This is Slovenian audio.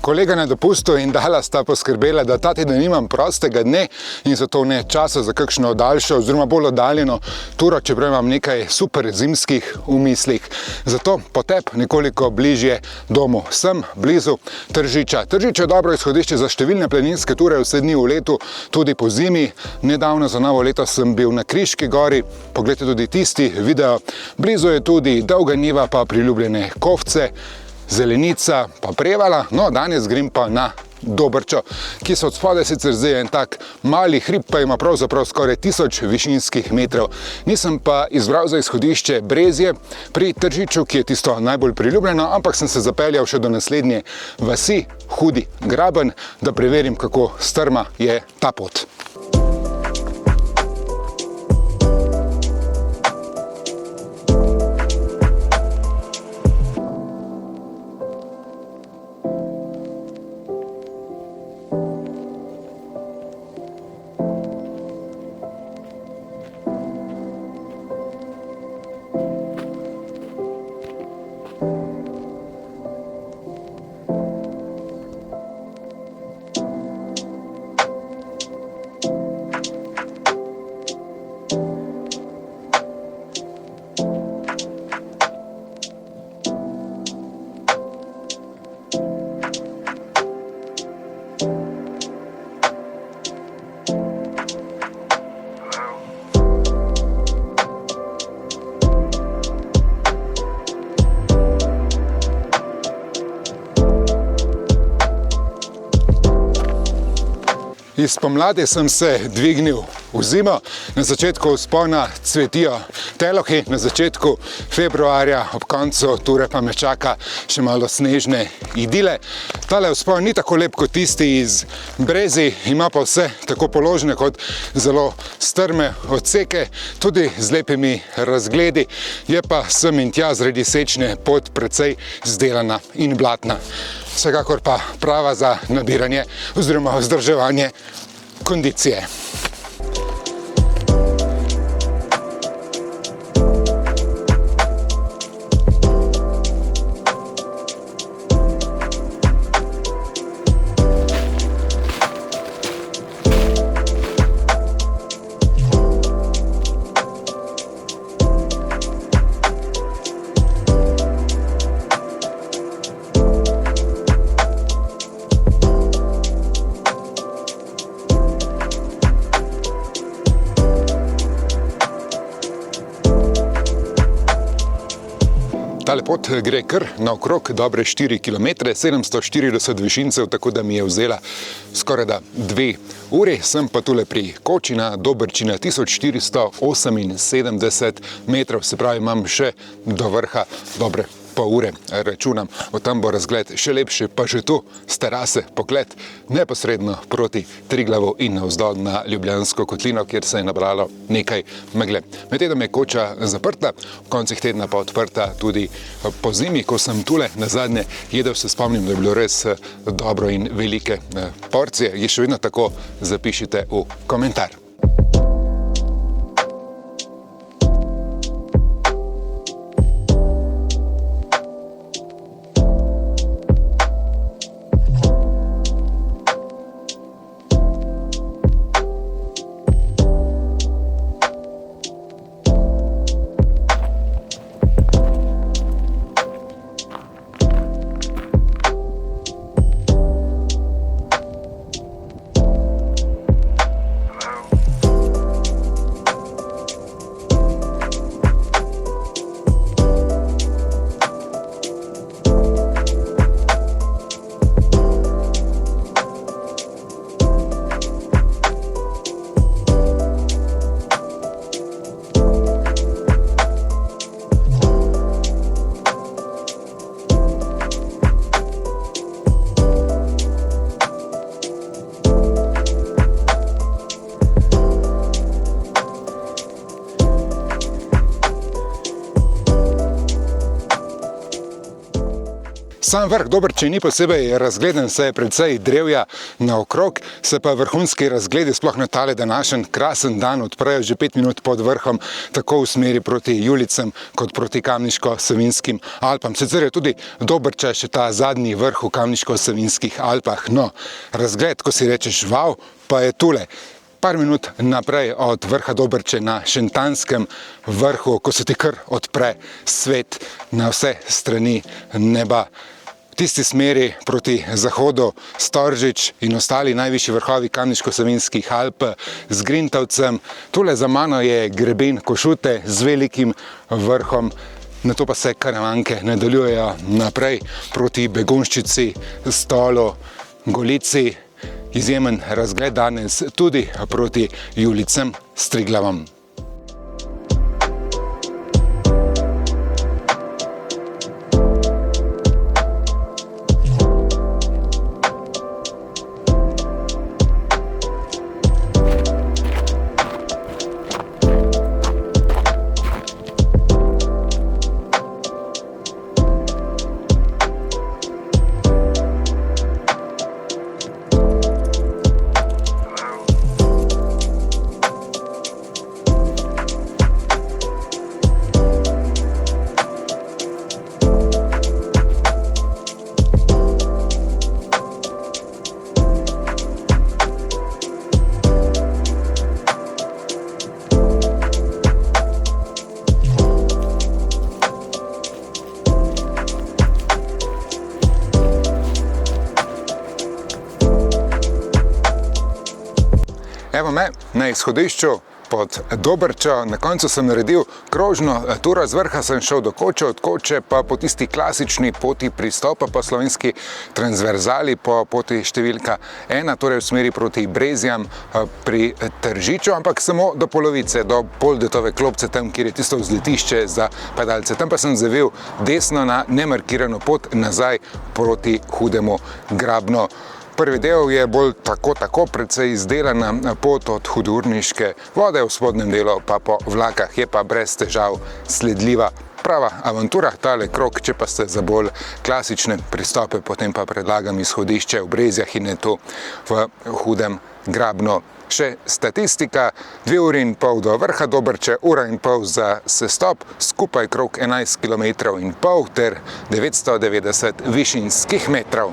Kolega na dopustu in Dala sta poskrbela, da ta teden nimam prostega dne in zato ne časa za kakšno daljšo oziroma bolj oddaljeno turo, čeprav imam nekaj super zimskih v mislih. Zato potep nekoliko bližje domu. Sem blizu Tržiča. Tržič je dobro izhodišče za številne planinske ture vse dni v letu, tudi po zimi. Nedavno za novo leto sem bil na Kriški gori, pogledajte tudi tisti video. Blizu je tudi Dolga Njiva, pa priljubljene Kovce, Zelenica, pa Prevala. No, danes grem pa na Dobrčo, ki se od spodaj sicer zdi en tak mali hrib, pa ima pravzaprav skoraj 1000 višinskih metrov. Nisem pa izbral za izhodišče Brezje pri Tržiču, ki je tisto najbolj priljubljeno, ampak sem se zapeljal še do naslednje vasi, Hudi Graben, da preverim, kako strma je ta pot. Iz pomladi sem se dvignil v zimo, na začetku vzpona cvetijo telohi, na začetku februarja, ob koncu ture pa me čaka še malo snežne idile. Tale vzpon ni tako lep kot tisti iz Brezij, ima pa vse tako položne kot zelo strme odseke, tudi z lepimi razgledi, je pa sem in tja zaradi sečne pot precej zdelana in blatna. Vsekakor pa prava za nabiranje oziroma vzdrževanje kondicije. Tale pot gre kar naokrog dobre 4 km, 740 višincev, tako da mi je vzela skorajda 2 uri. Sem pa tule pri koči na Dobrčina, 1478 metrov, se pravi, imam še do vrha dobre pol ure, računam. Od tam bo razgled še lepši, pa že tu s terase pogled neposredno proti Triglavu in navzdol na Ljubljansko kotlino, kjer se je nabralo nekaj megle. Med tednom je koča zaprta, v koncih tedna pa odprta tudi po zimi. Ko sem tule nazadnje jedel, se spomnim, da je bilo res dobro in velike porcije. Je še vedno tako? Zapišite v komentar. Sam vrh Dobrče ni posebej razgleden, saj je precej drevja naokrog, se pa vrhunski razgledi sploh na tale današnji krasen dan odprejo že 5 minut pod vrhom, tako v smeri proti Julicam kot proti Kamniško-Savinjskim Alpam. Sicer je tudi Dobrča še ta zadnji vrh v Kamniško-Savinjskih Alpah. No, razgled, ko si rečeš vav, pa je tule. Par minut naprej od vrha Dobrče na Šentanskem vrhu, ko se ti kar odpre svet na vse strani neba. V tisti smeri proti zahodu Storžič in ostali najvišji vrhovi Kamniško-Savinjskih Alp z Grintavcem. Tule za mano je greben Košute z velikim vrhom. Nato pa se karavanke nadaljujejo naprej proti Begunjščici, Stolu, Golici. Izjemen razgled danes tudi proti Julicam, Striglavom. Evo me na izhodišču pod Dobrčo. Na koncu sem naredil krožno turo, z vrha sem šel do Koče, od Koče pa po tisti klasični poti pristopa po slovenski transverzali, po poti številka 1, torej v smeri proti Brezjam pri Tržiču, ampak samo do polovice, do Poldetove klopce, tam, kjer je tisto vzletišče za padalce. Tam pa sem zavil desno na nemarkirano pot nazaj proti Hudemu Grabnu. Prvi del je bolj tako precej izdelana pot od Hudourniške vode, v spodnjem delu pa po vlakah, je pa brez težav sledljiva. Prava avantura, tale krog, če pa ste za bolj klasične pristope, potem pa predlagam izhodišče v Brezjah in je tu v Hudem Grabnu. Še statistika, 2 uri in pol do vrha Dobrče, 1 ura in pol za sestop, skupaj krog 11,5 km ter 990 višinskih metrov.